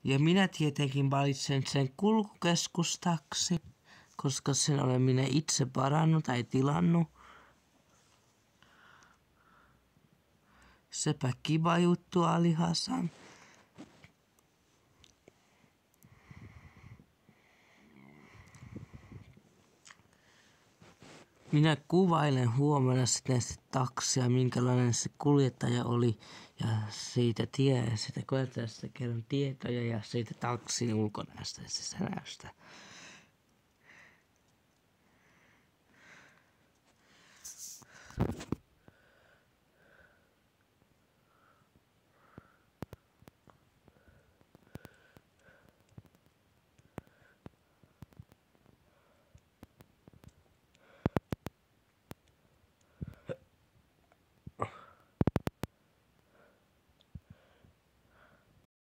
Ja minä tietenkin valitsen sen kulkukeskustaksi, koska sen olen minä itse varannut tai tilannut. Sepä kiva juttu, Ali Hassan. Minä kuvailen huomenna sitten sitä taksia, minkälainen se kuljettaja oli ja siitä koettajasta kerron tietoja ja siitä taksin ulkonäöstä ja sisänäöstä.